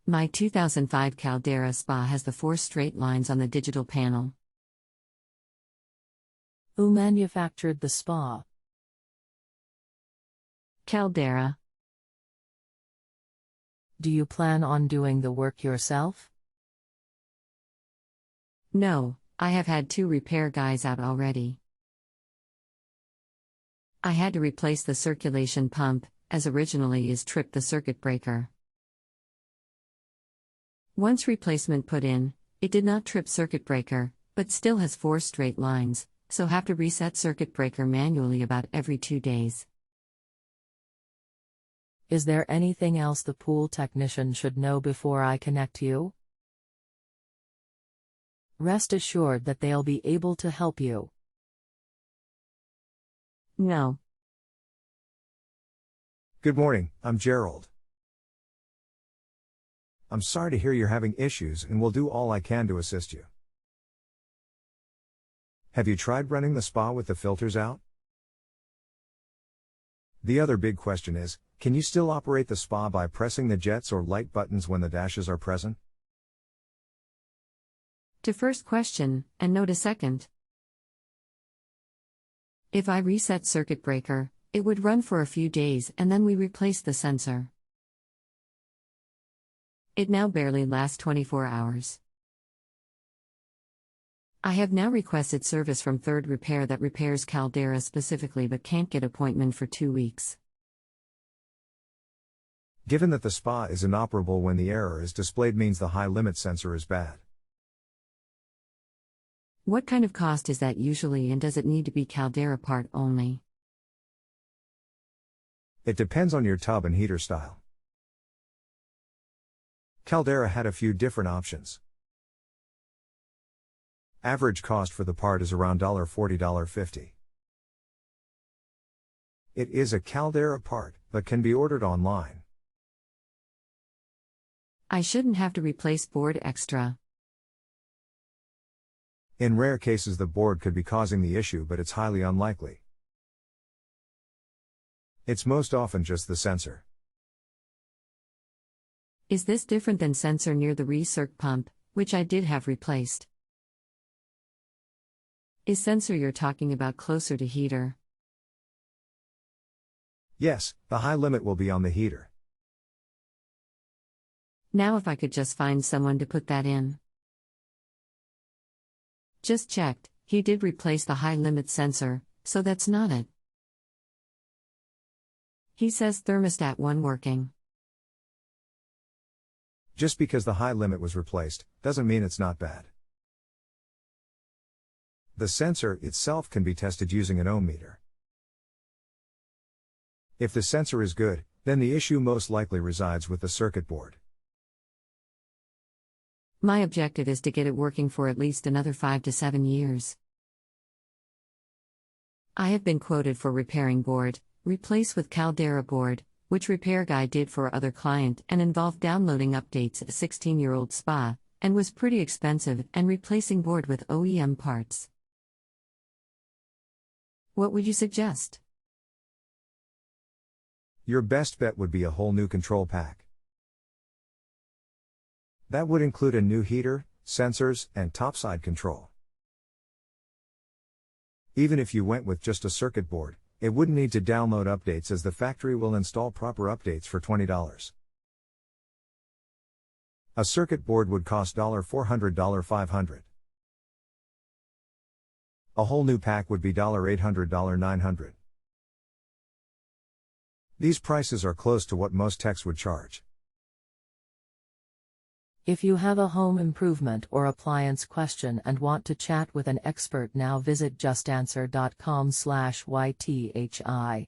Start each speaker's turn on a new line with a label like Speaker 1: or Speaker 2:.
Speaker 1: My 2005 Caldera spa has the 4 straight lines on the digital panel.
Speaker 2: Who manufactured the spa?
Speaker 1: Caldera.
Speaker 2: Do you plan on doing the work yourself?
Speaker 1: No, I have had 2 repair guys out already. I had to replace the circulation pump, as originally is tripped the circuit breaker. Once replacement put in, it did not trip circuit breaker, but still has 4 straight lines, so have to reset circuit breaker manually about every 2 days.
Speaker 2: Is there anything else the pool technician should know before I connect you? Rest assured that they'll be able to help you.
Speaker 1: No.
Speaker 3: Good morning, I'm Gerald. I'm sorry to hear you're having issues and will do all I can to assist you. Have you tried running the spa with the filters out? The other big question is, can you still operate the spa by pressing the jets or light buttons when the dashes are present?
Speaker 1: To first question, and no to second. If I reset circuit breaker, it would run for a few days and then we replace the sensor. It now barely lasts 24 hours. I have now requested service from Third Repair that repairs Caldera specifically but can't get appointment for 2 weeks.
Speaker 3: Given that the spa is inoperable when the error is displayed means the high limit sensor is bad.
Speaker 1: What kind of cost is that usually, and does it need to be Caldera part only?
Speaker 3: It depends on your tub and heater style. Caldera had a few different options. Average cost for the part is around $40, $50. It is a Caldera part, but can be ordered online.
Speaker 1: I shouldn't have to replace board extra.
Speaker 3: In rare cases the board could be causing the issue, but it's highly unlikely. It's most often just the sensor.
Speaker 1: Is this different than sensor near the recirc pump, which I did have replaced? Is sensor you're talking about closer to heater?
Speaker 3: Yes, the high limit will be on the heater.
Speaker 1: Now if I could just find someone to put that in. Just checked, he did replace the high limit sensor, so that's not it. He says thermostat 1 working.
Speaker 3: Just because the high limit was replaced, doesn't mean it's not bad. The sensor itself can be tested using an ohm meter. If the sensor is good, then the issue most likely resides with the circuit board.
Speaker 1: My objective is to get it working for at least another 5 to 7 years. I have been quoted for repairing board, replace with Caldera board, which repair guy did for other client and involved downloading updates at a 16-year-old spa, and was pretty expensive, and replacing board with OEM parts. What would you suggest?
Speaker 3: Your best bet would be a whole new control pack. That would include a new heater, sensors, and topside control. Even if you went with just a circuit board, it wouldn't need to download updates as the factory will install proper updates for $20. A circuit board would cost $400, $500. A whole new pack would be $800, $900. These prices are close to what most techs would charge.
Speaker 2: If you have a home improvement or appliance question and want to chat with an expert now, visit JustAnswer.com/YTHI.